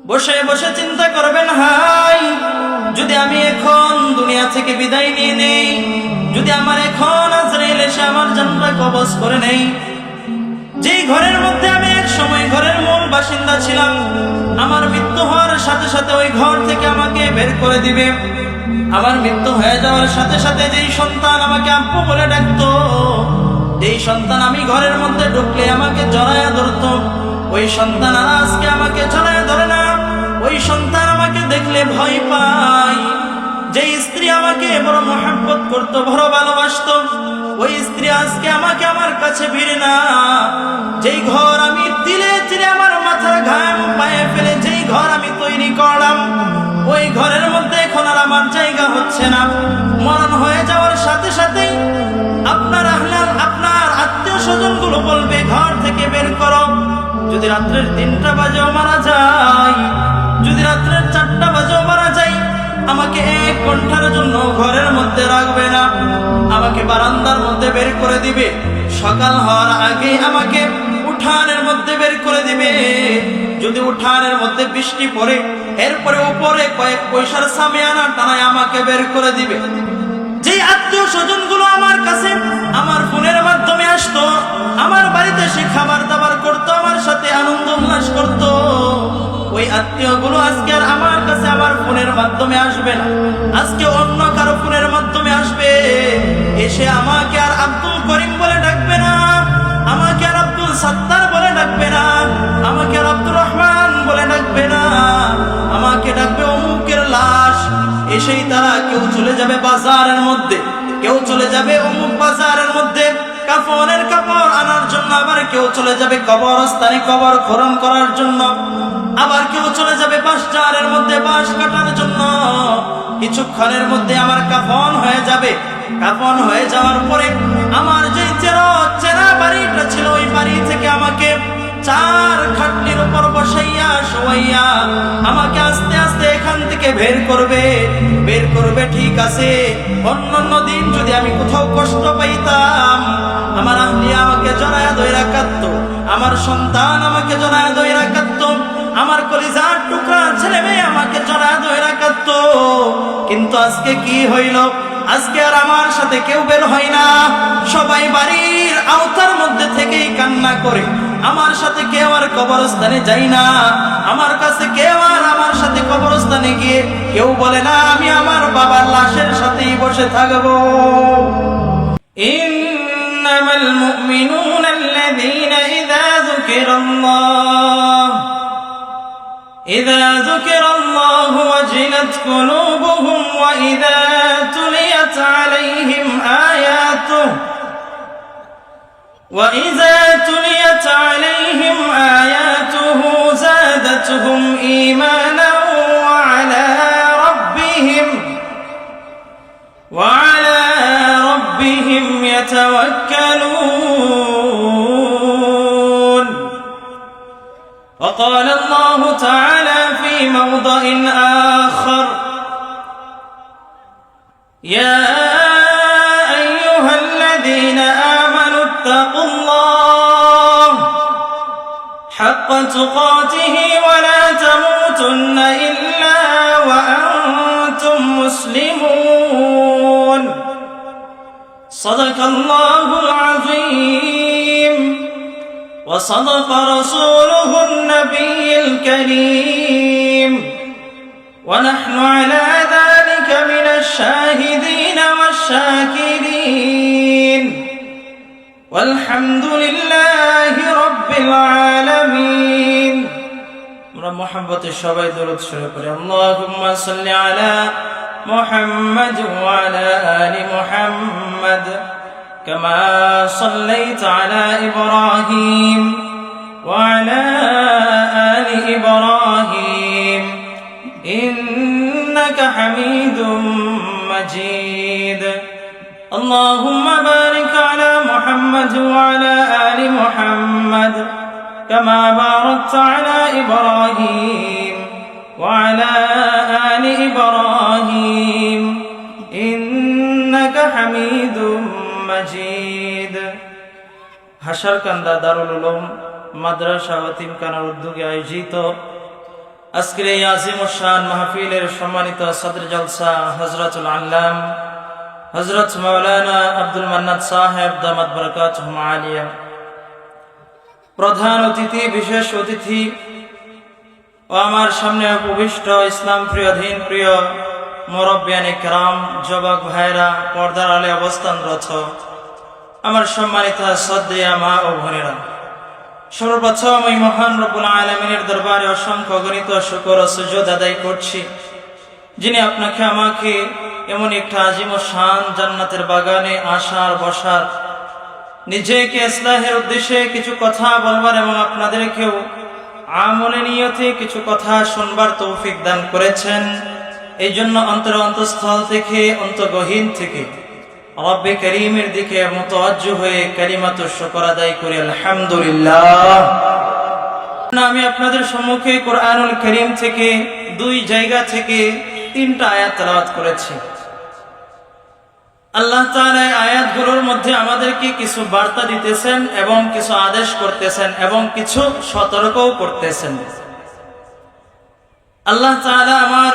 বসে বসে চিন্তা করবেন, হাই যদি আমি এখন দুনিয়া থেকে বিদায় নিয়ে নেই, যদি আমার এখন আজরাইল এসে আমার জানটা কবজ করে নেই, যেই ঘরের মধ্যে আমি এক সময় ঘরের মূল বাসিন্দা ছিলাম, আমার মৃত্যু হওয়ার সাথে সাথে ওই ঘর থেকে আমাকে বের করে দিবে। আমার মৃত্যু হয়ে যাওয়ার সাথে সাথে যেই সন্তান আমাকে আব্বু বলে ডাকতো, যেই সন্তান আমি ঘরের মধ্যে ঢুকলে আমাকে জড়ায়া ধরতো, ওই সন্তান আর আজকে আমাকে জড়ায়া ধরে না। ওই সন্তান আমাকে দেখলে ভয় পায়। যেই স্ত্রী আমাকে বড় মহব্বত করতো, বড় ভালোবাসতো, ওই স্ত্রী আজকে আমাকে আমার কাছে ভিড়ে না। যেই ঘর আমি তিলে তিলে আমার মাথার ঘাম পায়ে ফেলে যেই ঘর আমি তৈরি করলাম, ওই ঘরের মধ্যে এখন আর আমার জায়গা হচ্ছে না। মরণ হয়ে যাওয়ার সাথে সাথেই আপনার আত্মীয় স্বজন গুলো বলবে ঘর থেকে বের করো। যদি রাত্রের 3টা বাজেও মারা যায়, যদি রাত্রের 4টা বাজেও মারা যায়, আমাকে 1 ঘন্টার জন্য ঘরের মধ্যে রাখবে না, আমাকে বারান্দার মধ্যে বের করে দিবে। সকাল হওয়ার আগে আমাকে উঠানের মধ্যে বের করে দিবে। যদি উঠানের মধ্যে বৃষ্টি পড়ে, এরপরে উপরে কয়েক পয়সার সামিয়ানা টানায় আমাকে বের করে দিবে। যেই আত্মীয় স্বজন গুলো আমার কাছে আমার ফোনের মাধ্যমে আসতো, আমার বাড়িতে সে খাবার দাবার করতো, আমার সাথে আনন্দ উল্লাস করতো, ওই আত্মীয় গুলো আজকে আর আমার কাছে আমার ফোনের মাধ্যমে আসবে না। আজকে অন্য কারো ফোনের মাধ্যমে আসবে। এসে আমাকে আর আব্দুল করিম বলে ডাকবে না, আমাকে আর আব্দুল সত্তার বলে ডাকবে না, আমাকে আর আব্দুর রহমান বলে ডাকবে না, আমাকে ডাকবে অমুকের লাশ। এসেই তারা কেউ চলে যাবে বাজারের মধ্যে, কেউ চলে যাবে অমুক বাজারের মধ্যে কাফনের কাপড় আনার জন্য, আবার কেউ চলে যাবে কবরস্থানে কবর খনন করার জন্য, আবার কেউ চলে যাবে বাঁশঝাড়ের মধ্যে বাঁশ কাটার জন্য। কিছুক্ষণের মধ্যে আমার কাফন হয়ে যাবে। কাফন হয়ে যাওয়ার পরে আমার যে চেনা বাড়িটা ছিল, ওই বাড়ি থেকে আমাকে 4 খাটনির উপর বসাইয়া শোয়াইয়া আমাকে আস্তে আস্তে এখান থেকে বের করবে। ঠিক আছে, অন্যান্য দিন যদি আমি কোথাও কষ্ট পাইতাম, আমার আহলিয়া আমাকে জড়ায়া ধইরা কাঁদতো, আমার সন্তান আমাকে জড়ায়া ধইরা কাঁদতো, আমার কলিজার টুকরা ছেলে মেয়ে আমাকে জড়ায়া ধইরা কাঁদতো। কিন্তু আজকে কি হইল? আজকে আর আমার সাথে কেউ বের হয় না। সবাই বাড়ির আওতার মধ্যে থেকেই কান্না করে। আমার সাথে কেউ আর কবরস্থানে যায় না। আমার কাছে কেউ আর আমার সাথে কবরস্থানে গিয়ে কেউ বলে না আমি আমার বাবার লাশের সাথেই বসে থাকবো। ইন্নামাল মুমিনুনা আল্লাযীনা ইযা যুকিরাল্লাহু ওয়াজিলাত কুলুবুহুম ওয়া ইযা তুলিয়াত আলাইহিম আয়াতুহু যাদাতহুম ঈমানান ওয়া আলা রাব্বিহিম ইয়াতাওয়াক্কালুন। وقال الله تعالى في موضع آخر: يا أيها الذين آمنوا اتقوا الله حق تقاته ولا تموتن إلا وأنتم مسلمون. صدق الله العظيم وصدق رسوله النبي الكريم ونحن على ذلك من الشاهدين والشاكرين والحمد لله رب العالمين. محبة الشباب درود شريف اللهم صل على محمد وعلى آل محمد كما صليت على إبراهيم وعلى آل إبراهيم إنك حميد مجيد. اللهم بارك على محمد وعلى آل محمد كما باركت على إبراهيم وعلى آل إبراهيم إنك حميد مجيد. হাসারকান্দা দারুল উলুম মাদ্রাসা ও তিনখানার উদ্যোগে আয়োজিত আজকের এই আজিম ও শান মাহফিলের সম্মানিত সদর জলসা হযরতুল আল্লাম হযরত মাওলানা আব্দুল মান্নান সাহেব দামাত বরকাতুহুম আলিয়া, প্রধান অতিথি, বিশেষ অতিথি ও আমার সামনে উপবিষ্ট ইসলাম প্রিয় দিন প্রিয় মুরব্বিয়ানে কেরাম, যুবক ভাইরা, পর্দার আলে অবস্থানরত আমার সম্মানিত শ্রদ্ধেয় মা ও বোনেরা, সর্বপ্রথম ওই মহান রব্বুল আলামিনের দরবারে অসংখ্য গণিত শুকর ও সুজুদ আদায় করছি, যিনি আপনাকে আমাকে এমন একটা আজিম ও শান জান্নাতের বাগানে আসার বসার, নিজেকে ইসলাহের উদ্দেশ্যে কিছু কথা বলবার এবং আপনাদেরকেও আমলে নিয়তে কিছু কথা শুনবার তৌফিক দান করেছেন। এই জন্য অন্তঃস্থল থেকে, অন্তর্গহীন থেকে রব্বে করিমের দিকে মুতাওয়াজ্জু হয়ে কালিমাতুশ শুকর আদায় করি আলহামদুলিল্লাহ। আমি আপনাদের সম্মুখে কোরআনুল কারীম থেকে দুই জায়গা থেকে 3টা আয়াত তেলাওয়াত করেছি। আল্লাহ তাআলা এই আয়াতগুলোর মধ্যে আমাদেরকে কিছু বার্তা দিতেছেন এবং কিছু আদেশ করতেছেন এবং কিছু সতর্কও করতেছেন। আল্লাহ তাআলা আমার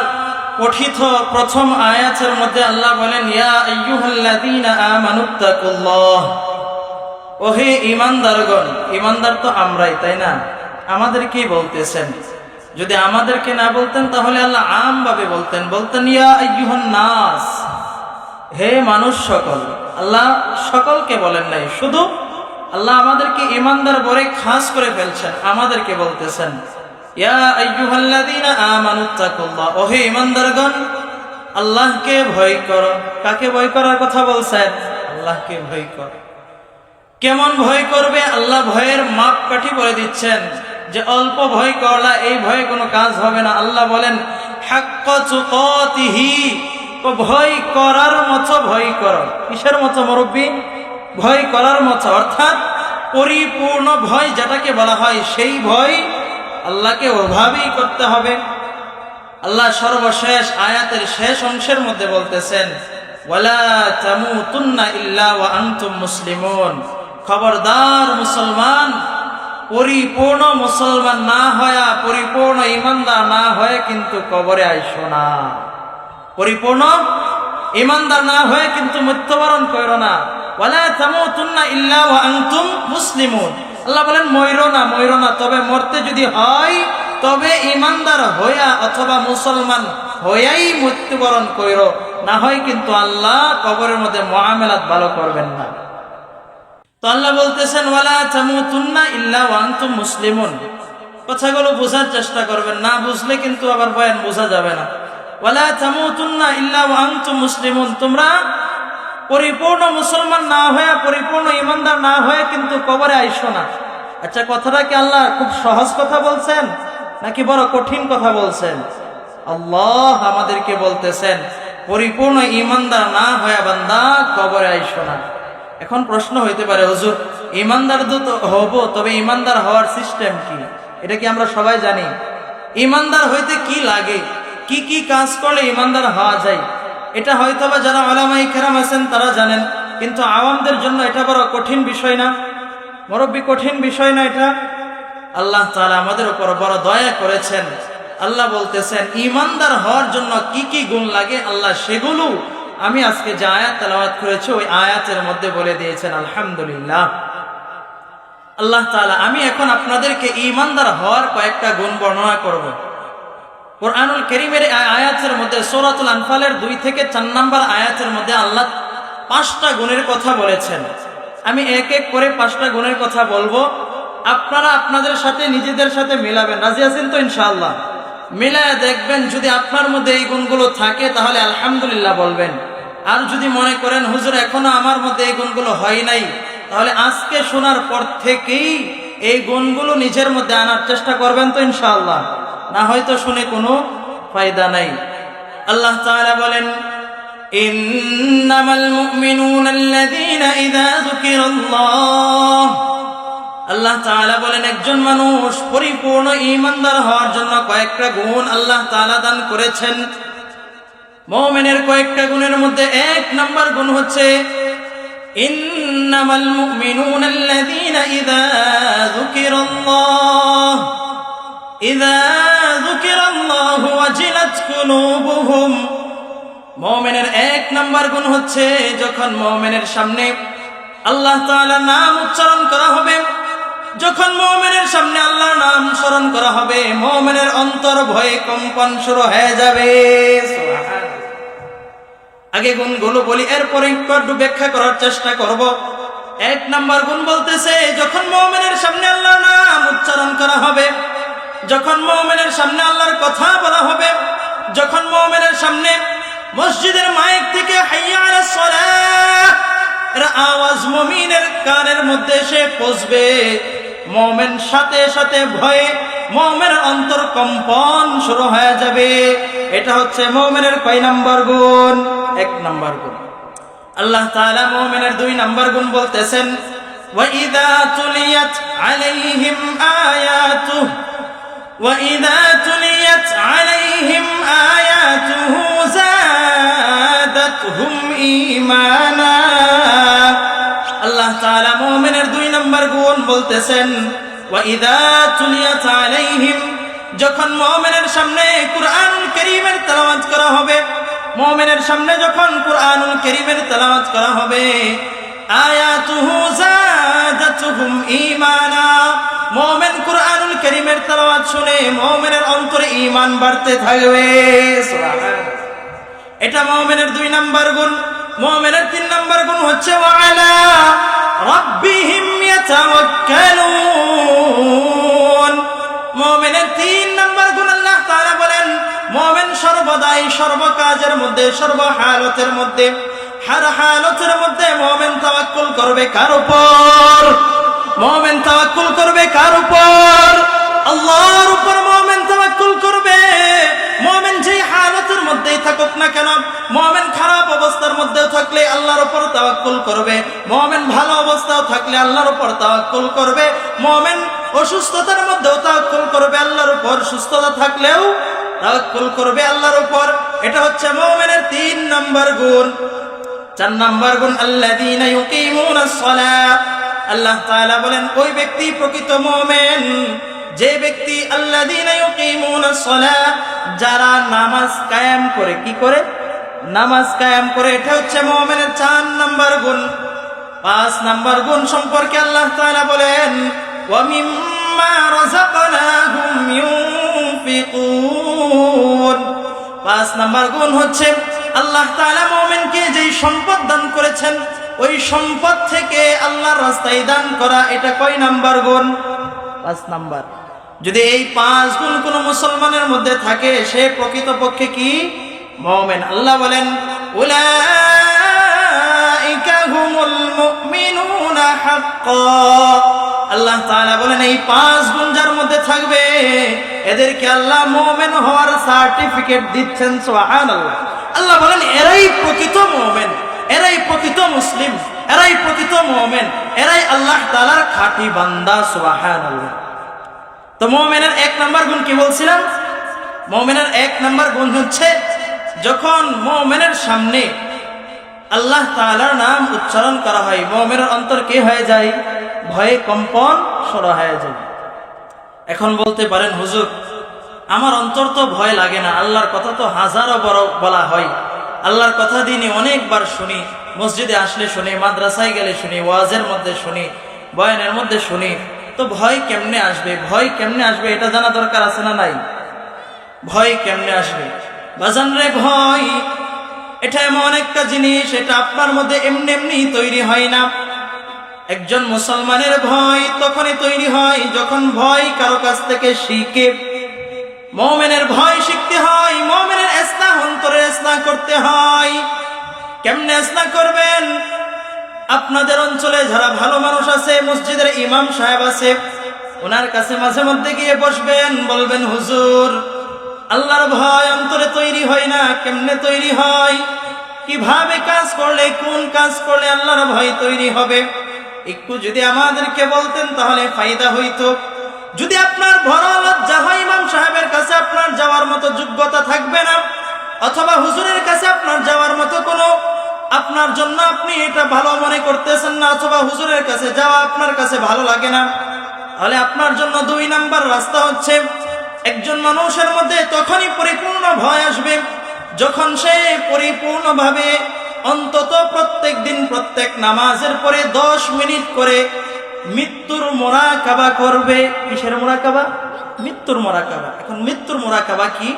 পঠিত প্রথম আয়াতের মধ্যে আল্লাহ বলেন, ইয়া আইয়ুহাল্লাযীনা আমানুত্তাকুল্লাহ, ওহে ঈমানদারগণ। ঈমানদার তো আমরাই, তাই না? আমাদেরকেই বলতেছেন। যদি আমাদেরকে না বলতেন তাহলে আল্লাহ আমভাবে বলতেন ইয়া আইয়ুহান নাস, হে মানুষ সকল। আল্লাহ সকলকে বলেন নাই, শুধু আল্লাহ আমাদেরকে ঈমানদার বলে খাস করে ফেলছেন, আমাদেরকে বলতেছেন ইয়া আইয়ুহাল্লাযীনা আমানুত্তাকুল্লাহ, ওহে ঈমানদারগণ আল্লাহকে ভয় করো। কাকে ভয় করার কথা বলছেন? আল্লাহকে ভয় করো। কেমন ভয় করবে? আল্লাহ ভয়ের মাপকাঠি বলে দিচ্ছেন যে অল্প ভয় করলা এই ভয়ে কোনো কাজ হবে না। আল্লাহ বলেন হাক্কা তুকাতিহি, ভয় করার মতো ভয় করো। কিসের মতো মুরব্বি? ভয় করার মতো, অর্থাৎ পরিপূর্ণ ভয় যেটাকে বলা হয় সেই ভয় আল্লাহকে ওভাবেই করতে হবে। আল্লাহ সর্বশেষ আয়াতের শেষ অংশের মধ্যে বলতেছেন ওয়ালা তামুতুন্না ইল্লা ওয়া আনতুম মুসলিমুন, খবরদার মুসলমান, পরিপূর্ণ মুসলমান না হয়া, পরিপূর্ণ ঈমানদার না হয়ে কিন্তু কবরে আইসো না। পরিপূর্ণ ঈমানদার না হয়ে কিন্তু মৃত্যুবরণ করো না। ওয়ালা তামুতুন্না ইল্লা ওয়া আনতুম মুসলিমুন, আল্লাহ বলেন মরো না, তবে মরতে যদি হয় তবে ঈমানদার হইয়া অথবা মুসলমান হইয়াই মৃত্যুবরণ করো, না হয় কিন্তু আল্লাহ কবরের মধ্যে মুআমালাত ভালো করবেন না। তো আল্লাহ বলতেছেন ওয়ালা তামুতুন্না ইল্লা ওয়া আনতুম মুসলিমুন। কথাগুলো বোঝার চেষ্টা করবেন, না বুঝলে কিন্তু আবার বয়ান বোঝা যাবে না। ওয়ালা তামুতুন্না ইল্লা ওয়া আনতুম মুসলিমুন, তোমরা পরিপূর্ণ মুসলমান না হয়ে, পরিপূর্ণ ঈমানদার না হয়ে কিন্তু কবরে আইসো না। আচ্ছা, কথাটা কি আল্লাহ খুব সহজ কথা বলছেন নাকি বড় কঠিন কথা বলছেন? আল্লাহ আমাদেরকে বলতেছেন পরিপূর্ণ ঈমানদার না হয়ে বান্দা কবরে আইসো না। এখন প্রশ্ন হইতে পারে, হুজুর ঈমানদার তো হব, তবে ঈমানদার হওয়ার সিস্টেম কি? এটা কি আমরা সবাই জানি? ঈমানদার হইতে কি লাগে, কি কি কাজ করলে ঈমানদার হওয়া যায়? এটা হয়তোবা যারা উলামায়ে কেরাম আছেন তারা জানেন, কিন্তু আওয়ামদের জন্য এটা বড় কঠিন বিষয় না? মুরব্বি, কঠিন বিষয় না এটা? আল্লাহ তাআলা আমাদের উপর বড় দয়া করেছেন। আল্লাহ বলতেছেন ঈমানদার হওয়ার জন্য কি কি গুণ লাগে, আল্লাহ সেগুলো আমি আজকে যে আয়াত তেলাওয়াত করেছি ওই আয়াতের মধ্যে বলে দিয়েছেন। আলহামদুলিল্লাহ। আল্লাহ তাআলা, আমি এখন আপনাদেরকে ঈমানদার হওয়ার কয়েকটা গুণ বর্ণনা করব। কোরআনুল কারীমের আয়াতের মধ্যে সূরাতুল আনফালের 2 থেকে 4 নম্বর আয়াতের মধ্যে আল্লাহ 5টা গুণের কথা বলেছেন। আমি এক এক করে 5টা গুণের কথা বলবো, আপনারা আপনাদের সাথে নিজেদের সাথে মিলাবেন। রাজি আছেন তো ইনশাআল্লাহ? মিলায় দেখবেন, যদি আপনার মধ্যে এই গুণগুলো থাকে তাহলে আলহামদুলিল্লাহ বলবেন। আর যদি মনে করেন হুজুর এখনো আমার মধ্যে এই গুণগুলো হয় নাই, তাহলে আজকে শোনার পর থেকেই এই গুণগুলো নিজের মধ্যে আনার চেষ্টা করবেন তো ইনশাআল্লাহ, না হয়তো শুনে কোনো ফায়দা নাই। আল্লাহ তাআলা বলেন ইন্নামাল মুমিনুনা আল্লাযীনা ইযা যুকিরাল্লাহ, আল্লাহ তাআলা বলেন একজন মানুষ পরিপূর্ণ ঈমানদার হওয়ার জন্য কয়েকটা গুণ আল্লাহ তাআলা দান করেছেন। মুমিনের কয়েকটা গুণের মধ্যে 1 নম্বর গুণ হচ্ছে ইন্নামাল মুমিনুনা আল্লাযীনা ইযা যুকিরাল্লাহ মুমিনের এক নাম্বার গুণ হচ্ছে যখন মুমিনের সামনে আল্লাহ তাআলার নাম উচ্চারণ করা হবে, যখন মুমিনের সামনে আল্লাহর নাম স্মরণ করা হবে, মুমিনের অন্তর ভয়ে কম্পন শুরু হয়ে যাবে। সুবহানাল্লাহ। আগে গুণগুলো বলি, এরপরে একটু ব্যাখ্যা করার চেষ্টা করব। এক নাম্বার গুণ বলতেছে যখন মুমিনের সামনে আল্লাহর নাম উচ্চারণ করা হবে, যখন মুমিনের সামনে আল্লাহর কথা বলা হবে, যখন মুমিনের সামনে মসজিদের মাইক থেকে হাইয়া আলাস সালাহ এর আওয়াজ মুমিনের কানের মধ্যে এসে পৌঁছবে, মুমিন সাথে সাথে ভয়ে মুমিনের অন্তর কম্পন শুরু হয়ে যাবে। এটা হচ্ছে মুমিনের কয় নাম্বার গুণ? এক নাম্বার গুণ। আল্লাহ তাআলা মুমিনের দুই নাম্বার গুণ বলতেছেন, ওয়া ইযা তুলিয়াত আলাইহিম আয়াতুহু ওয়া ইযা তুলিয়াত আলাইহিম আয়াতুহু যাদাতহুম ঈমানা। আল্লাহ তাআলা মুমিনের দুই নাম্বার গুণ বলতেছেন, ওয়া ইযা তুলিয়াত আলাইহিম, যখন মুমিনের সামনে কুরআনুল কারীমের তেলাওয়াত করা হবে, মুমিনের সামনে যখন কুরআনুল কারীমের তেলাওয়াত করা হবে, আয়াতুহু যাদাতুহুম ঈমানা, মুমিন কুরআনুল কারীমের তেলাওয়াত শুনে মুমিনের অন্তরে ঈমান বাড়তে থাকবে। সুবহানাল্লাহ। এটা মুমিনের দুই নাম্বার গুণ। মুমিনের তিন নাম্বার গুণ হচ্ছে ওয়া আলা রাব্বিহিম ইয়াতাওয়াক্কালুন। মুমিনের তিন নাম্বার গুণ আল্লাহ তাআলা বলেন, মুমিন সর্বদাই সর্বকাজের মধ্যে সর্বহালতের মধ্যে হর হালতের মধ্যে মুমিন তাওয়াক্কুল করবে কার উপর? মুমিন তাওয়াক্কুল করবে কার উপর? আল্লাহর উপর মুমিন তাওয়াক্কুল করবে। মুমিন যেই হালতের মধ্যেই থাকুক না কেন, মুমিন খারাপ অবস্থার মধ্যেও থাকলে আল্লাহর উপর তাওয়াক্কুল করবে, মুমিন ভালো অবস্থাও থাকলে আল্লাহর উপর তাওয়াক্কুল করবে, মুমিন অসুস্থতার মধ্যেও তাওয়াক্কুল করবে আল্লাহর উপর, সুস্থতা থাকলেও তাওয়াক্কুল করবে আল্লাহর উপর। এটা হচ্ছে মুমিনের তিন নাম্বার গুণ। চার নাম্বার গুণ আল্লাযীনা ইউকিমুনাস সালাহ। আল্লাহ তাআলা বলেন ওই ব্যক্তি প্রকৃত মুমিন যে ব্যক্তি আল্লাযীনা ইউকিমুনাস সালাহ, যারা নামাজ কায়েম করে। কি করে? নামাজ কায়েম করে। এটা হচ্ছে মুমিনের চার নাম্বার গুণ। পাঁচ নাম্বার গুণ সম্পর্কে আল্লাহ তাআলা বলেন, ওয়া মিম্মা রাযাকনাহুম ইউনফিকুন। পাঁচ নাম্বার গুণ হচ্ছে আল্লাহ তাআলা মুমিনকে যেই সম্পদ দান করেছেন ওই সম্পদ থেকে আল্লাহর রাস্তায় দান করা। এটা কয় নাম্বার গুণ? পাঁচ নাম্বার। যদি এই পাঁচ গুণ কোন মুসলমানের মধ্যে থাকে সে প্রকৃতপক্ষে কি? মুমিন। আল্লাহ বলেন, উলাইকা হুমুল মুমিনুনা হাক্কান। আল্লাহ তাআলা বলেন এই পাঁচ গুণ যার মধ্যে থাকবে এদেরকে আল্লাহ মুমিন হওয়ার সার্টিফিকেট দিচ্ছেন। সুবহানাল্লাহ। আল্লাহ বলেন এরাই প্রকৃত মুমিন, এরাই প্রকৃত মুসলিম, এরাই প্রকৃত মুমিন, এরাই আল্লাহ তাআলার খাঁটি বান্দা। সুবহানাল্লাহ। তো মুমিনের এক নাম্বার গুণ কি বলছিলাম? মুমিনের এক নাম্বার গুণ হচ্ছে যখন মুমিনের সামনে আল্লাহ তাআলার নাম উচ্চারণ করা হয় মুমিনের অন্তর কি হয়ে যায়? ভয়ে কম্পন শুরু হয়ে যায়। এখন বলতে পারেন, হুজুর আমার অন্তর তো ভয় লাগে না, আল্লাহর কথা তো হাজারো বড় বলা হয়, আল্লাহর কথা দিনই অনেকবার শুনি, মসজিদে আসলে শুনি, মাদ্রাসায় গেলে শুনি, ওয়াজের মধ্যে শুনি, বয়ানের মধ্যে শুনি, তো ভয় কেমনে আসবে? ভয় কেমনে আসবে এটা জানা দরকার আছে না নাই? ভয় কেমনে আসবে? বাজান রে, ভয় এটা এমন একটা জিনিস, এটা আপনার মধ্যে এমনি এমনি তৈরি হয় না। একজন মুসলমানের ভয় তখনই তৈরি হয় যখন ভয় কারো কাছ থেকে শিখে। মুমিনের ভয় শিখতে হয়, মুমিনের ইসলাহ অন্তরে ইসলাহ করতে হয়। কেমনে ইসলাহ করবেন? আপনাদের অঞ্চলে যারা ভালো মানুষ আছে, মসজিদের ইমাম সাহেব আছে, ওনার কাছে মাঝে মধ্যে গিয়ে বসবেন, বলবেন, হুজুর আল্লাহর ভয় অন্তরে তৈরি হয় না, কেমনে তৈরি হয়? কিভাবে কাজ করলে, কোন কাজ করলে আল্লাহর ভয় তৈরি হবে? একটু যদি আমাদেরকে বলতেন তাহলে ফায়দা হইতো। যদি আপনার বড় লজ্জা হয়, ইমাম সাহেবের কাছে আপনার যাওয়ার মতো যোগ্যতা থাকবে না, অথবা হুজুরের কাছে আপনার যাওয়ার মতো কোনো আপনার জন্য আপনি এটা ভালো মনে করতেছেন না, অথবা হুজুরের কাছে যাওয়া আপনার কাছে ভালো লাগে না, তাহলে আপনার জন্য দুই নাম্বার রাস্তা হচ্ছে একজন মানুষের মধ্যে তখনই পরিপূর্ণ ভয় আসবে যখন সে পরিপূর্ণভাবে অন্তত প্রত্যেক দিন প্রত্যেক নামাজের পরে 10 মিনিট করে মৃত্যুর মুরাকাবা করবে। কিসের মুরাকাবা? মৃত্যুর মুরাকাবা। এখন মৃত্যুর মুরাকাবা কি?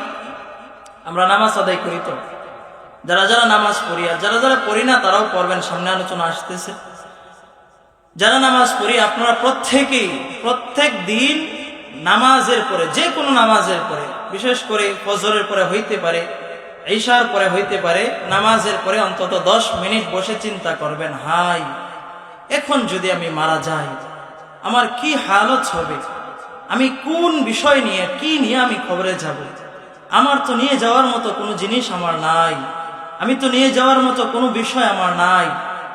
আমরা নামাজ আদায় করি তো, যারা যারা নামাজ পড়ি আর যারা যারা পড়ি না তারাও পড়বেন, সামনে আলোচনা আসতেছে। যারা নামাজ পড়ি আপনারা প্রত্যেক দিন নামাজের পরে, যে কোনো নামাজের পরে, বিশেষ করে ফজরের পরে হইতে পারে, ঈশার পরে হইতে পারে, নামাজের পরে অন্তত 10 মিনিট বসে চিন্তা করবেন, হাই এখন যদি আমি মারা যাই আমার কি হালত হবে, আমি কোন বিষয় নিয়ে কি নিয়ে আমি কবরে যাব। আমার তো নিয়ে যাওয়ার মতো কোনো জিনিস আমার নাই, আমি তো নিয়ে যাওয়ার মতো কোনো বিষয় আমার নাই,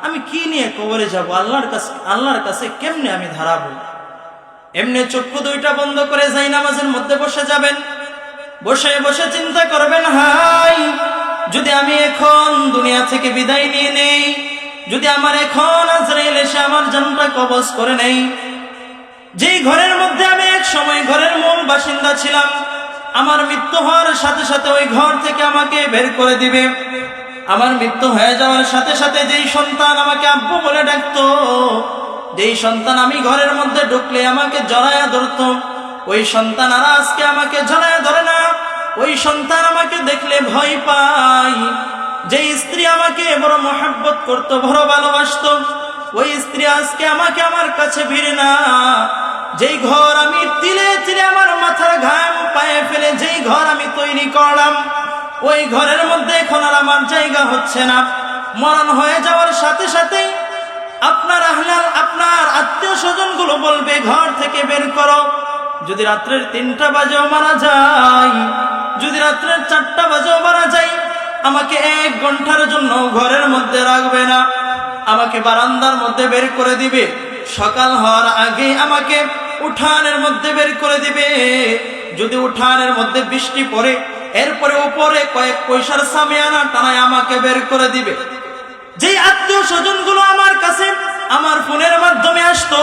আমি কি নিয়ে কবরে যাব, আল্লাহর কাছে কেমনে আমি দাঁড়াবো। এমনি চক্ষু দুইটা বন্ধ করে যাই নামাজের মধ্যে বসে যাবেন, বসে বসে চিন্তা করবেন, হাই যদি আমি এখন দুনিয়া থেকে বিদায় নিয়ে নেই, যদি আমার এখন আজরাইল এসে আমার জানটা কবজ করে নেই, যেই ঘরের মধ্যে আমি এক সময় ঘরের মূল বাসিন্দা ছিলাম, আমার মৃত্যু হওয়ার সাথে সাথে ওই ঘর থেকে আমাকে বের করে দিবে। আমার মৃত্যু হয়ে যাওয়ার সাথে সাথে যেই সন্তান আমাকে আব্বু বলে ডাকতো, যেই সন্তান আমি ঘরের মধ্যে ঢুকলে আমাকে জড়ায়া ধরত, ওই সন্তান আর আজকে আমাকে জড়ায়া ধরে না। ওই সন্তান আমাকে দেখলে ভয় পায়। যেই স্ত্রী আমাকে বড় মহব্বত করত, বড় ভালোবাসতো, ওই স্ত্রী আজকে আমাকে আমার কাছে ভিড়ে না। যেই ঘর আমি তিলে তিলে আমার মাথার ঘাম পায়ে ফেলে যেই ঘর আমি তৈরি করলাম, ওই ঘরের মধ্যে এখন আর আমার জায়গা হচ্ছে না। মরণ হয়ে যাওয়ার সাথে সাথেই আপনার আত্মীয় স্বজন গুলো বলবে ঘর থেকে বের করো। যদি রাত্রের 3টা বাজেও মারা যায়, যদি রাত্রের 4টা বাজেও মারা যায়, আমাকে 1 ঘন্টার জন্য ঘরের মধ্যে রাখবে না, আমাকে বারান্দার মধ্যে বের করে দিবে। সকাল হওয়ার আগে আমাকে উঠানের মধ্যে বের করে দিবে। যদি উঠানের মধ্যে বৃষ্টি পড়ে, এরপরে উপরে কয়েক পয়সার সামিয়ানা টানায় আমাকে বের করে দিবে। যেই আত্মীয় স্বজন গুলো আমার কাছে আমার ফোনের মাধ্যমে আসতো,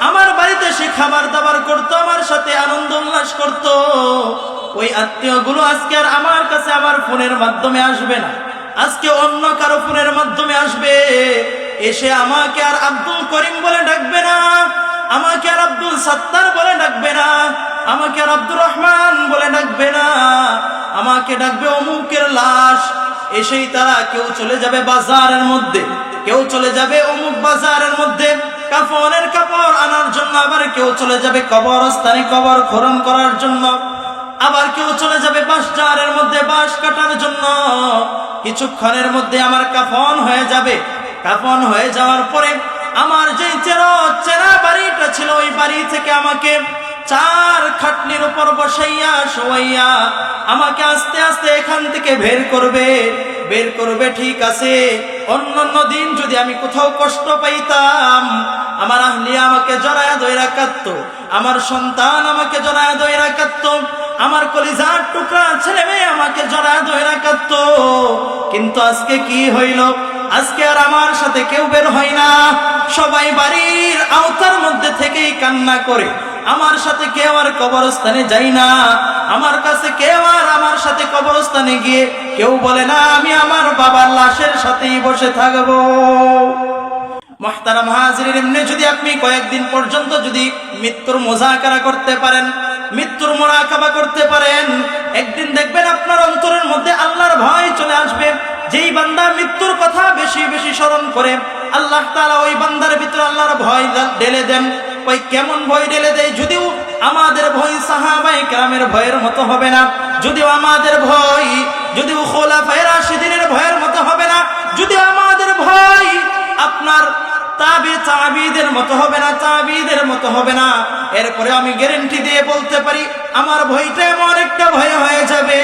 আমার বাড়িতে সে খাবার দাবার করতো, আমার সাথে আনন্দ উল্লাস করতো, ওই আত্মীয় গুলো আজকে আর আমার কাছে আমার ফোনের মাধ্যমে আসবে না, আজকে অন্য কারো ফোনের মাধ্যমে আসবে। এসে আমাকে আর আব্দুল করিম বলে ডাকবে না, আমাকে আর আব্দুল সাত্তার বলে ডাকবে না, আমাকে আর আব্দুর রহমান বলে ডাকবে না, আমাকে ডাকবে অমুকের লাশ। এসেই তারা কেউ চলে যাবে বাজারের মধ্যে, কেউ চলে যাবে অমুক বাজারের মধ্যে কাফনের কাপড় আনার জন্য, আবার কেউ চলে যাবে কবরস্থানে কবর খনন করার জন্য, আবার কেউ চলে যাবে বাঁশঝাড়ের মধ্যে বাঁশ কাটার জন্য। কিছুক্ষণের মধ্যে আমার কাফন হয়ে যাবে। কাফন হয়ে যাওয়ার পরে আমার যে চেনা বাড়িটা ছিল, ওই বাড়ি থেকে আমাকে 4 খাটনির উপর বসাইয়া শোয়াইয়া আমাকে আস্তে আস্তে এখান থেকে বের করবে। ঠিক আছে, অন্যান্য দিন যদি আমি কোথাও কষ্ট পাইতাম, আমার আহলিয়া আমাকে জড়ায়া ধইরা কাঁদতো, আমার সন্তান আমাকে জড়ায়া ধইরা কাঁদতো, আমার কলিজার টুকরা ছেলে মেয়ে আমাকে জড়ায়া ধইরা কাঁদতো। কিন্তু আজকে কি হইল? আজকে আর আমার সাথে কেউ বের হয় না, সবাই বাড়ির আওতার মধ্যে থেকেই কান্না করে। আমার সাথে কেউ আর কবরস্থানে যাই না, আমার কাছে কেউ আর আমার সাথে কবরস্থানে গিয়ে কেউ বলে না আমি আমার বাবার লাশের সাথেই বসে থাকবো। মুহতারাম হাজিরিন, এমনি যদি আপনি কয়েকদিন পর্যন্ত যদি মৃত্যুর মুযাকারা করতে পারেন, মৃত্যুর মুরাকাবা করতে পারেন, একদিন দেখবেন আপনার অন্তরের মধ্যে আল্লাহর ভয় চলে আসবে। যেই বান্দা মৃত্যুর কথা বেশি বেশি স্মরণ করে, আল্লাহ তাআলা ওই বান্দার ভিতরে আল্লাহর ভয় ঢেলে দেন। ওই কেমন ভয় ঢেলে দেয়? যদিও আমাদের ভয় সাহাবায়ে কেরামের ভয়ের মতো হবে না, যদিও আমাদের ভয়, যদিও খোলাফায়ে রাশিদিনের ভয়ের মতো হবে না, যদিও আমাদের ভয় আপনার তাবিদের মতো হবে না, তাবিদের মতো হবে না, এরপরে আমি গ্যারান্টি দিয়ে বলতে পারি আমার ভয়টা এমন একটা ভয় হয়ে যাবে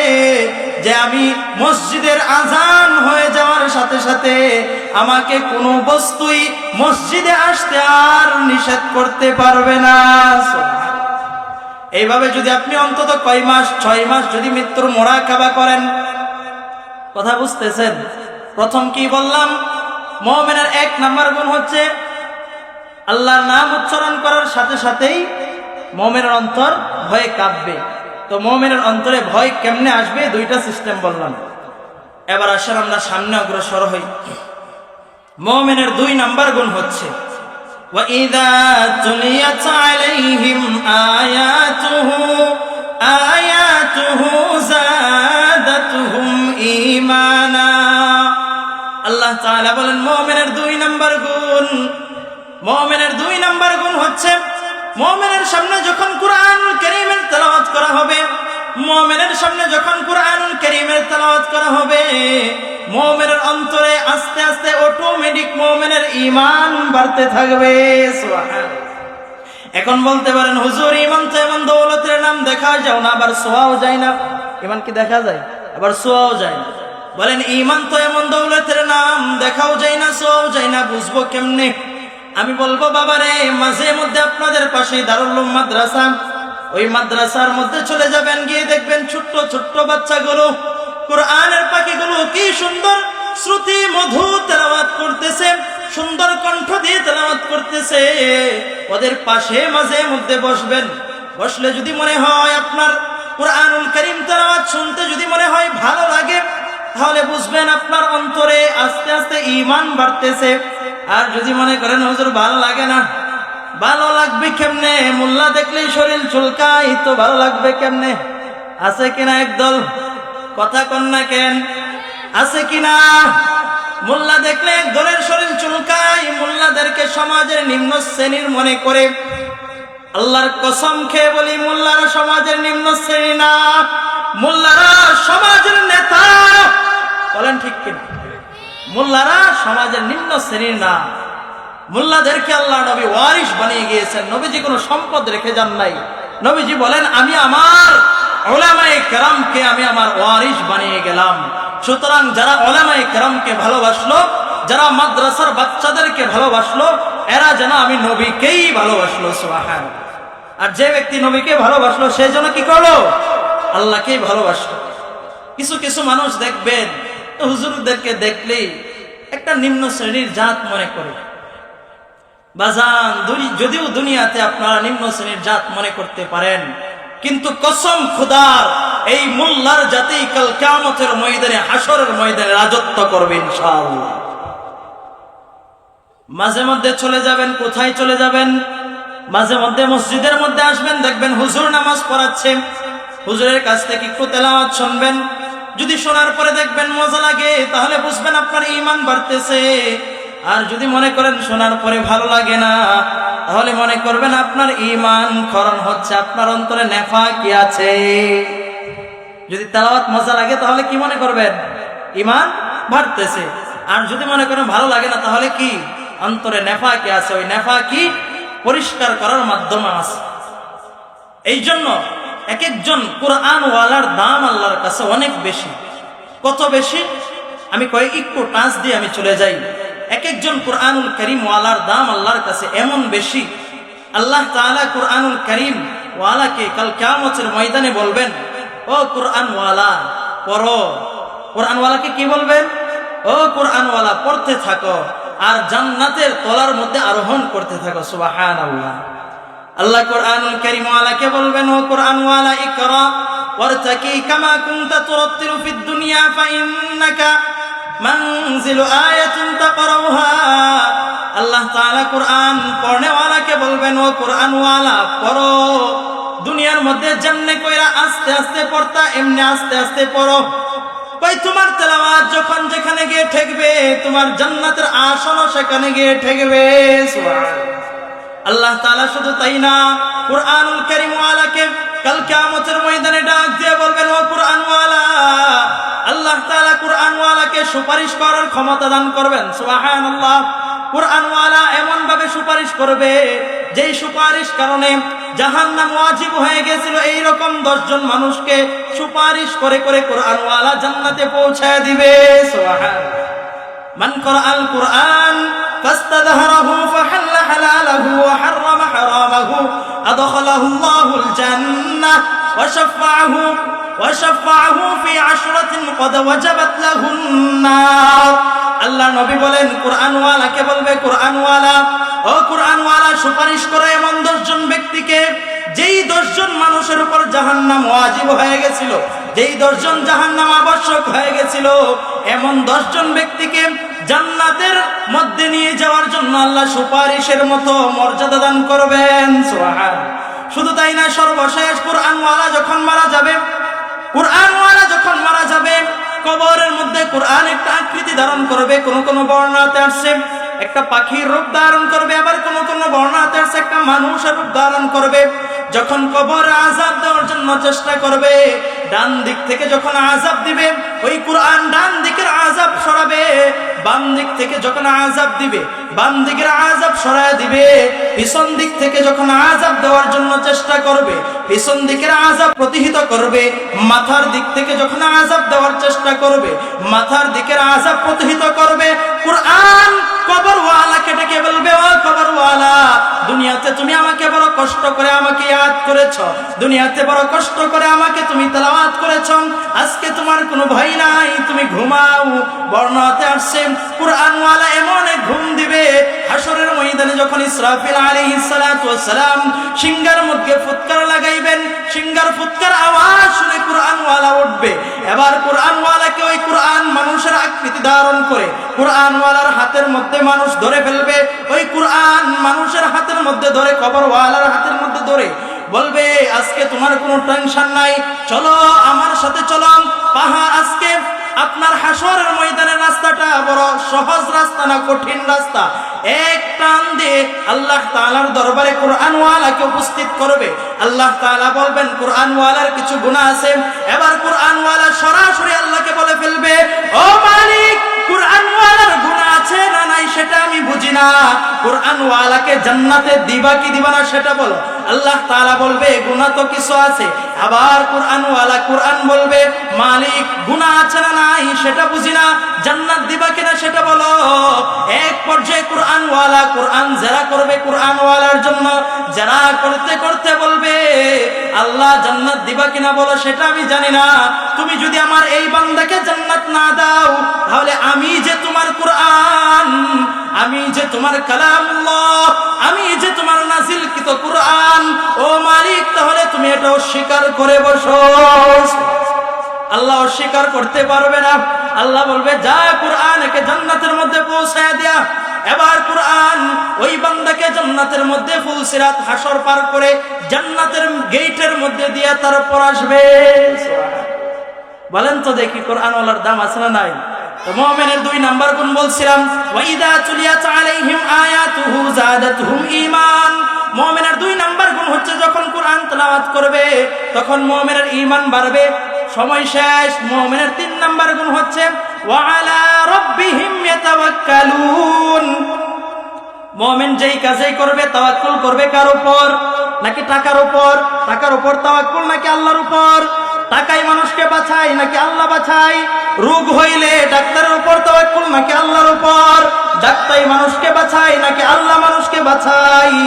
যে আমি মসজিদের আজান হয়ে যাওয়ার সাথে সাথে আমাকে কোনো বস্তুই মসজিদে আসতে আর নিষেধ করতে পারবে না। এইভাবে যদি আপনি অন্তত কয় মাস 6 মাস যদি মৃত্যুর মুরাকাবা করেন, কথা বুঝতেছেন? প্রথম কি বললাম? মুমিনের 1 নাম্বার গুণ হচ্ছে আল্লাহর নাম উচ্চারণ করার সাথে সাথেই মুমিনের অন্তর ভয়ে কাঁপবে। তো মুমিনের অন্তরে ভয় কেমনে আসবে? 2টা সিস্টেম বললাম। এবার আসেন আমরা সামনে অগ্রসর হই। মুমিনের 2 নাম্বার গুণ হচ্ছে وَإِذَا تُلِيَتْ عَلَيْهِمْ آيَاتُهُ زَادَتْهُمْ إِيمَانًا। আল্লাহ তাআলা বলেন মুমিনের 2 নাম্বার গুণ, মুমিনের 2 নাম্বার গুণ হচ্ছে মুমিনের সামনে যখন কুরআনুল কারীমের তেলাওয়াত করা হবে, মুমিনের সামনে যখন কুরআনুল কারীমের তেলাওয়াত করা হবে, মুমিনের অন্তরে আস্তে আস্তে অটোমেটিক মুমিনের ঈমান বাড়তে থাকবে। সুবহানাল্লাহ। এখন বলতে পারেন হুজুর ঈমান তো এমন দৌলতের নাম দেখা যায় না, আবার ছোঁয়াও যায় না। ঈমান কি দেখা যায় আবার ছোঁয়াও যায় না? বলেন ঈমান তো এমন দৌলতের নাম, দেখাও যায় না ছোঁয়াও যায় না, বুঝবো কেমনে? আমি বলবো বাবারে, মাঝে মধ্যে আপনাদের পাশে দারুল উলুম মাদ্রাসা, ওই মাদ্রাসার মধ্যে চলে যাবেন, গিয়ে দেখবেন ছোট্ট ছোট্ট বাচ্চাগুলো কোরআনের পাখিগুলো কি সুন্দর শ্রুতি মধু তেলাওয়াত করতেছে, সুন্দর কণ্ঠ দিয়ে তেলাওয়াত করতেছে। ওদের পাশে মাঝে মধ্যে বসবেন, বসলে যদি মনে হয় আপনার কুরআনুল কারীম তেলাওয়াত শুনতে যদি মনে হয় ভালো লাগে, তাহলে বুঝবেন আপনার অন্তরে আস্তে আস্তে ঈমান বাড়তেছে। আর যদি মনে করেন হুজুর ভালো লাগে না, ভালো লাগবে কেমনে? মোল্লা দেখলেই শরীর চুলকায়, তো ভালো লাগবে কেমনে? আছে কিনা একদল? কথা কন না কেন? আছে কিনা? মোল্লা দেখলে একদলের শরীর চুলকায়, মোল্লাদেরকে সমাজের নিম্ন শ্রেণীর মনে করে। আল্লাহর কসম খেয়ে বলি, মোল্লারা সমাজের নিম্ন শ্রেণী না, মোল্লারা সমাজের নেতা। বলেন ঠিক কিনা? মোল্লারা সমাজের নিম্ন শ্রেণীর না। মোল্লাদেরকে আল্লাহ নবী ওয়ারিশ বানিয়ে গিয়েছেন। নবীজি কোনো সম্পদ রেখে যান নাই। নবীজি বলেন আমি আমার উলামায়ে কেরামকে আমি আমার ওয়ারিশ বানিয়ে গেলাম। সুতরাং যারা উলামায়ে কেরামকে ভালোবাসলো, যারা মাদ্রাসার বাচ্চাদেরকে ভালোবাসলো, এরা যেন আমি নবীকেই ভালোবাসলো। সুবহানাল্লাহ। আর যে ব্যক্তি নবীকে ভালোবাসলো সে যেন কি করলো? আল্লাহকেই ভালোবাসলো। কিছু কিছু মানুষ দেখবেন হুজুরদেরকে দেখলেই একটা নিম্ন শ্রেণীর জাত মনে করে। বাজান, যদিও দুনিয়াতে আপনারা নিম্ন শ্রেণীর জাত মনে করতে পারেন, কিন্তু কসম খোদার এই মোল্লার জাতি কাল কিয়ামতের ময়দানে, হাসরের ময়দানে রাজত্ব করবে ইনশাআল্লাহ। মাঝে মধ্যে চলে যাবেন, কোথায় চলে যাবেন? মাঝে মধ্যে মসজিদের মধ্যে আসবেন, দেখবেন হুজুর নামাজ পড়াচ্ছে, হুজুরের কাছ থেকে একটু তেলাওয়াত শুনবেন। যদি শোনার পরে দেখবেন মজা লাগে, তাহলে বুঝবেন আপনার ঈমান বাড়তেছে। আর যদি মনে করেন শোনার পরে ভালো লাগে না, তাহলে মনে করবেন আপনার ঈমান ক্ষরণ হচ্ছে, আপনার অন্তরে নেফাকি আছে। যদি তেলাওয়াত মজা লাগে তাহলে কি মনে করবেন? ঈমান বাড়তেছে। আর যদি মনে করেন ভালো লাগে না, তাহলে কি? অন্তরে নেফাকি আছে। ওই নেফাকি পরিষ্কার করার মাধ্যম আছে। এই জন্য এক একজন কোরআন ওয়ালার দাম আল্লাহর কাছে অনেক বেশি। কত বেশি? আমি একটু টাচ দিয়ে আমি চলে যাই। এক একজন কোরআনুল কারীম ওয়ালার দাম আল্লাহর কাছে এমন বেশি, আল্লাহ তাআলা কোরআনুল কারীম ওয়ালাকে কাল কিয়ামতের ময়দানে বলবেন, ও কোরআন ওয়ালা পড়ো। কোরআন ওয়ালাকে কি বলবেন? ও কোরআন ওয়ালা পড়তে থাকো আর জান্নাতের তলার মধ্যে আরোহণ করতে থাকো। সুবহানাল্লাহ। আল্লাহ কোরআনুল কারীম ওয়ালাকে বলবেন, ও কোরআন ওয়ালা ইকরা ওয়ারতাকি কামা কুনতা তুরাত্তিলু ফিদ দুনিয়া ফাইন্নাকা মানজিলু আয়াতিন তাকরাউহা। আল্লাহ তাআলা কোরআন পড়নে ওয়ালাকে বলবেন, ও কোরআন ওয়ালা পড়ো, দুনিয়ার মধ্যে যেমনে কইরা আস্তে আস্তে পড়তা এমনি আস্তে আস্তে পড়ো। কই তোমার তেলাওয়াত যখন যেখানে গিয়ে ঠেকবে, তোমার জান্নাতের আসনও সেখানে গিয়ে ঠেকবে। সুবহানাল্লাহ। আল্লাহ তাআলা শুধু তাই না, কোরআনুল কারীম ওয়ালাকে কাল কিয়ামতের ময়দানে ডাক দিয়ে বলবেন, ও কোরআন ওয়ালা। আল্লাহ তাআলা কোরআন ওয়ালাকে সুপারিশ করার ক্ষমতা দান করবেন। সুবহানাল্লাহ। কোরআন ওয়ালা এমন ভাবে সুপারিশ করবে, যেই সুপারিশ কারণে জাহান্নাম ওয়াজিব হয়ে গেছিল, এই রকম 10 জন মানুষকে সুপারিশ করে করে কোরআন ওয়ালা জান্নাতে পৌঁছায় দিবে। সুবহানাল্লাহ। মান ক্রাআল কুরআন ফাস্তাযহারাহু ফাহাল্লা হালালাহু ওয়া হাররামা হারামাহু আদখালাহু আল্লাহুল জান্নাহ ওয়া শাফাআহু ফি 10রাতিন ক্বাদ ওয়াজাবাত লাহুন নার। আল্লাহ নবী বলেন, কোরআন ওয়ালাকে বলবে, কোরআন ওয়ালা, ও কোরআন ওয়ালা সুপারিশ করে এমন 10 জন ব্যক্তিকে, যেই 10 জন মানুষের উপর জাহান্নাম ওয়াজিব হয়ে গেছিল, যেই 10 জন জাহান্নাম আবশ্যক হয়ে গেছিল, এমন 10 জন ব্যক্তিকে জান্নাতের মধ্যে নিয়ে যাওয়ার জন্য আল্লাহ সুপারিশের মতো মর্যাদা দান করবেন। সুবহানাল্লাহ। শুধু তাই না, সর্বশেষ কুরআনওয়ালা যখন মারা যাবে, কুরআনওয়ালা যখন মারা যাবে, কবরের মধ্যে কুরআন একটা আকৃতি ধারণ করবে। কোন কোন বর্ণনাতে আসছে একটা পাখির রূপ ধারণ করবে, আবার কোন কোন বর্ণনাতে আসছে একটা মানুষের রূপ ধারণ করবে। যখন কবরে আযাব দেওয়ার জন্য চেষ্টা করবে, ডান দিক থেকে যখন আযাব দিবে, ওই কুরআন ডান দিকের আযাব সরাবে। বাম দিক থেকে যখন আযাব দিবে, বাম দিকের আযাব সরায় দিবে। পিছন দিক থেকে যখন আযাব দেওয়ার জন্য চেষ্টা করবে, পিছন দিকের আযাব প্রতিহত করবে। মাথার দিক থেকে যখন আযাব দেওয়ার চেষ্টা করবে, মাথার দিকের আযাব প্রতিহত করবে। কুরআন কবরওয়ালাকে ডেকে বলবে, ও কবরওয়ালা, দুনিয়াতে তুমি আমাকে বড় কষ্ট করে আমাকে ইয়াদ করেছো, দুনিয়াতে বড় কষ্ট করে আমাকে তুমি তেলাওয়াত করেছো, আজকে তোমার কোনো ভয় নাই, তুমি ঘুমাও। বর্ণনাতে আসছে কুরআনওয়ালা এমন এক ঘুম দিবে, হাসরের ময়দানে যখন ইসরাফিল আলাইহিস সালাতু ওয়াস সালাম সিংহার মধ্যে ফুৎকার লাগাইবেন, সিংহার ফুৎকার আওয়াজ শুনে কুরআনওয়ালা উঠবে। এবার কুরআনওয়ালাকে ওই কুরআন মানুষের আকৃতি ধারণ করে কুরআনওয়ালার হাতের মধ্যে মানুষ ধরে ফেলবে। ওই কুরআন মানুষের হাতের মধ্যে ধরে, কবরওয়ালার হাতের মধ্যে ধরে বলবে, আজকে তোমার কোনো টেনশন নাই, চলো আমার সাথে চলো। পাহাড় আজকে আপনার হাসরের ময়দানের রাস্তাটা বড় সহজ রাস্তা না কঠিন রাস্তা। এক টান দিয়ে আল্লাহ তাআলার দরবারে কুরআনওয়ালাকে উপস্থিত করবে। আল্লাহ তাআলা বলবেন কুরআনওয়ালার কিছু গুনাহ আছে। এবার কুরআনওয়ালা সরাসরি আল্লাহকে বলে ফেলবে, ও মালিক, কুরআনওয়ালার গুনাহ আছে না নাই সেটা আমি বুঝি না, কুরআনওয়ালাকে জান্নাতে দিবা কি দিবা না সেটা বলো। আল্লাহ তাআলা বলবে গুনাহ তো কিছু আছে। আবার কুরআনওয়ালা কুরআন বলবে, মালিক গুনাহ আছে না নাই সেটা বুঝি না, জান্নাত দিবা কিনা সেটা বলো। এক পর্যায়ে কুরআনওয়ালা কুরআন যারা করবে কুরআনওয়ালার জন্য, যারা করতে করতে বলবে, আল্লাহ জান্নাত দিবা কিনা বলো সেটা আমি জানি না, তুমি যদি আমার এই বান্দাকে জান্নাত না দাও, তাহলে আমি যে তোমার কুরআন, আমি যে তোমার কালামুল্লাহ, আমি যে তোমার নাজিলকৃত কুরআন, ও মালিক, তাহলে তুমি এটা অস্বীকার করে বসো। আল্লাহ অস্বীকার করতে পারবে না। আল্লাহ বলবে, যা কুরআনকে জান্নাতের মধ্যে পৌঁছায় দেয়া। এবার কুরআন ওই বান্দাকে জান্নাতের মধ্যে ফুলসিরাত হাসর পার করে জান্নাতের গেটের মধ্যে দিয়ে তারপর আসবে। বলেন তো দেখি কুরআনওয়ালার দাম আছে না নাই? তো মুমিনের 2 নাম্বার গুণ বলছিলাম, ওয়াইদা তুলিয়াত আলাইহিম আয়াতুহু যাদাতুহুম ঈমান। মুমিনের 2 নাম্বার গুণ হচ্ছে যখন কুরআন তেলাওয়াত করবে তখন মুমিনের ঈমান বাড়বে। সময় শেষ। মুমিনের 3 নাম্বার গুণ হচ্ছে ওয়া আলা রাব্বিহিম ইয়াতাওয়াক্কালুন। মুমিন যেই কাজই করবে তাওয়াক্কুল করবে কার উপর? নাকি টাকার উপর? টাকার উপর তাওয়াক্কুল নাকি আল্লাহর উপর? টাকাই মানুষকে বাঁচায় নাকি আল্লাহ বাঁচায়? রোগ হইলে ডাক্তারের উপর তাওয়াক্কুল নাকি আল্লাহর উপর? ডাক্তারই মানুষকে বাঁচায় নাকি আল্লাহ মানুষকে বাঁচায়?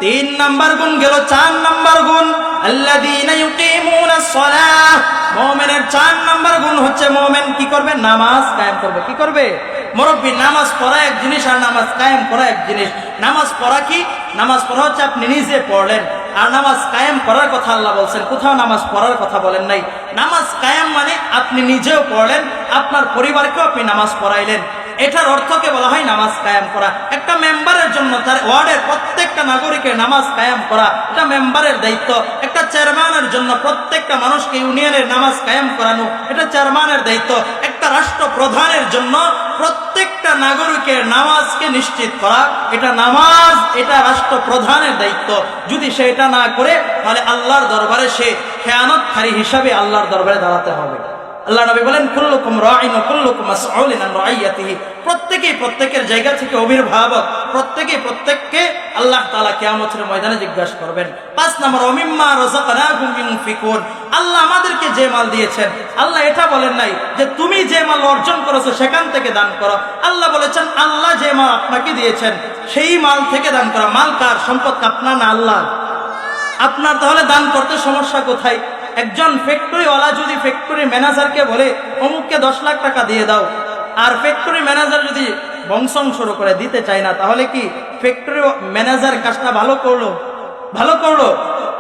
3 নাম্বার গুণ গেল। 4 নাম্বার গুণ আল্লাযীনা ইউকিমুনাস সালাহ। মুমিনের 4 নাম্বার গুণ হচ্ছে মুমিন কি করবে? নামাজ কায়েম করবে। কি করবে? মুরব্বি, নামাজ পড়া এক জিনিস আর নামাজ কায়েম করা এক জিনিস। নামাজ পড়া কি? নামাজ পড়া হচ্ছে আপনি নিজে পড়লেন, আর নামাজ কায়েম করার কথা আল্লাহ বলছেন, কোথাও নামাজ পড়ার কথা বলেন নাই। নামাজ কায়েম মানে আপনি নিজেও পড়লেন, আপনার পরিবারকেও আপনি নামাজ পড়াইলেন। এটার অর্থকে বলা হয় নামাজ কায়েম করা। একটা মেম্বারের জন্য তার ওয়ার্ডের প্রত্যেকটা নাগরিকের নামাজ কায়েম করা এটা মেম্বারের দায়িত্ব। একটা চেয়ারম্যানের জন্য প্রত্যেকটা মানুষকে ইউনিয়নের নামাজ কায়েম করানো এটা চেয়ারম্যানের দায়িত্ব। একটা রাষ্ট্র প্রধানের জন্য প্রত্যেকটা নাগরিকের নামাজকে নিশ্চিত করা এটা নামাজ, এটা রাষ্ট্র প্রধানের দায়িত্ব। যদি সে এটা না করে তাহলে আল্লাহর দরবারে সে খেয়ানতকারী হিসাবে আল্লাহর দরবারে দাঁড়াতে হবে। আল্লাহ নবী বলেন, কুল্লুকুম রাঈন ওয়া কুল্লুকুম মাসউলুন আন রাইয়াতিহি। প্রত্যেকেই প্রত্যেকের জায়গা থেকে আবির্ভাবক, প্রত্যেকেই প্রত্যেককে আল্লাহ তাআলা কিয়ামতের ময়দানে জিজ্ঞাসা করবেন। 5 নম্বর, ওমিম্মা রাযাকনাহুম ইউনফিকুন। আল্লাহ আমাদেরকে যে মাল দিয়েছেন, আল্লাহ এটা বলেন নাই যে তুমি যে মাল অর্জন করেছো সেখান থেকে দান করো। আল্লাহ বলেছেন আল্লাহ যে মাল আপনাকে দিয়েছেন সেই মাল থেকে দান করা। মাল কার? সম্পদ আপনার না আল্লাহ? আপনার। তাহলে দান করতে সমস্যা কোথায়? একজন ফ্যাক্টরিওয়ালা যদি ফ্যাক্টরি ম্যানেজারকে বলে অমুককে 10 লাখ টাকা দিয়ে দাও, আর ফ্যাক্টরি ম্যানেজার যদি বংশং শুরু করে দিতে চায় না, তাহলে কি ফ্যাক্টরি ম্যানেজার কাজটা ভালো করলো? ভালো করলো?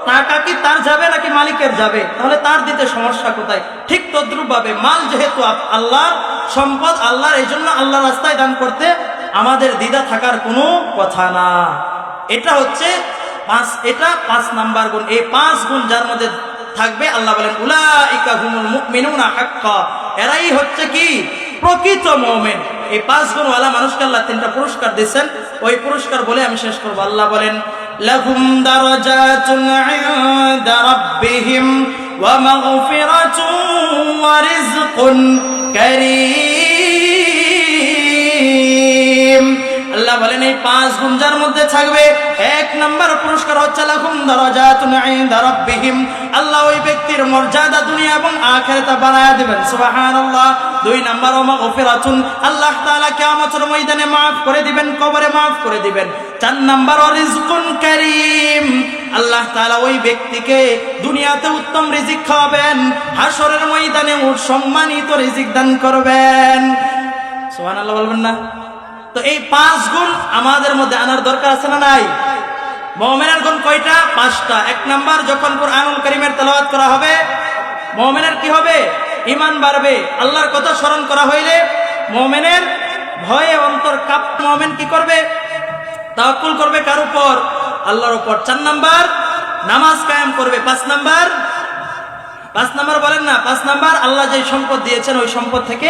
টাকা কি তার যাবে নাকি মালিকের যাবে? তাহলে তার দিতে সমস্যা কোথায়? ঠিক তদ্রুপ ভাবে মাল যেহেতু আল্লাহর সম্পদ, আল্লাহর, এই জন্য আল্লাহর রাস্তায় দান করতে আমাদের দ্বিধা থাকার কোনো কথা না। এটা হচ্ছে এটা 5 নাম্বার গুণ। এই 5 গুণ যার মধ্যে থাকবে, আল্লাহ বলেন উলাইকা হুমুল মুমিনুনা হাক্কা, এরাই হচ্ছে কি প্রকৃত মুমিন। এই 5 গুণওয়ালা মানুষকে আল্লাহ 3টা পুরস্কার দিয়েছেন। ওই পুরস্কার বলে আমি শেষ করব। আল্লাহ বলেন লাহুম দারাজাতুন ইনদা রাব্বিহিম ওয়া মাগফিরাতুন ওয়া রিজকুন কারীম। আল্লাহ বলেন এই 5 গুণ যার মধ্যে থাকবে, 1 নাম্বার পুরস্কার হচ্ছে লাহুম দারাজাতুন ইনদা রাব্বিহিম, আল্লাহ ওই ব্যক্তির মর্যাদা দুনিয়া এবং আখিরাতে বাড়ায়া দিবেন, সুবহানাল্লাহ। 2 নাম্বার ওয়া মাগফিরাতুন, আল্লাহ তাআলা কিয়ামতের ময়দানে maaf করে দিবেন, কবরে maaf করে দিবেন। 4 নাম্বার ওয়া রিজকুন কারীম, আল্লাহ তাআলা ওই ব্যক্তিকে দুনিয়াতে উত্তম রিজিক খাওয়াবেন, হাশরের ময়দানে সম্মানিত রিজিক দান করবেন, সুবহানাল্লাহ বলবেন না? তো এই 5 গুণ আমাদের মধ্যে আনার দরকার আছে না নাই? মুমিনের গুণ কয়টা? 5টা। 1 নাম্বার, যখন কুরআনুল কারীমের তেলাওয়াত করা হবে মুমিনের কি হবে? ঈমান বাড়বে। আল্লাহর কথা স্মরণ করা হইলে মুমিনের ভয়ে অন্তর কাঁপবে। মুমিন কি করবে? তাওয়াক্কুল করবে কার উপর? আল্লাহর উপর। 4 নাম্বার, নামাজ কায়েম করবে। 5 নাম্বার বলেন না? 5 নাম্বার, আল্লাহ যে সম্পদ দিয়েছেন ওই সম্পদ থেকে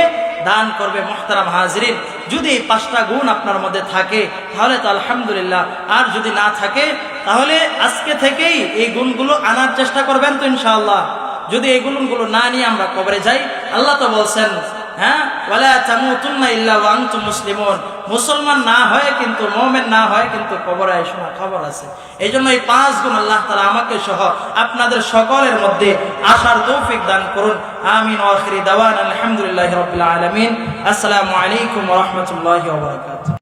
দান করবে। মুহতারাম হাজিরিন, যদি এই 5টা গুণ আপনার মধ্যে থাকে তাহলে তো আলহামদুলিল্লাহ। আর যদি না থাকে তাহলে আজকে থেকেই এই গুণগুলো আনার চেষ্টা করবেন তো ইনশাআল্লাহ। যদি এই গুণগুলো না নিয়ে আমরা কবরে যাই, আল্লাহ তো বলছেন হ্যাঁ ওয়ালা তামুতুন্না ইল্লা ওয়া আনতুম মুসলিমুন, মুসলমান না হয় কিন্তু, মুমিন না হয় কিন্তু কবরে শোনা খবর আছে। এই জন্য এই 5 গুণ আল্লাহ তাআলা আমাকে সহ আপনাদের সকলের মধ্যে আসার তৌফিক দান করুন। আমিন। ওয়া আখিরি দাওয়ানা আলহামদুলিল্লাহি রাব্বিল আলামিন। আসসালামু আলাইকুম ওয়া রাহমাতুল্লাহি ওয়া বারাকাতুহু।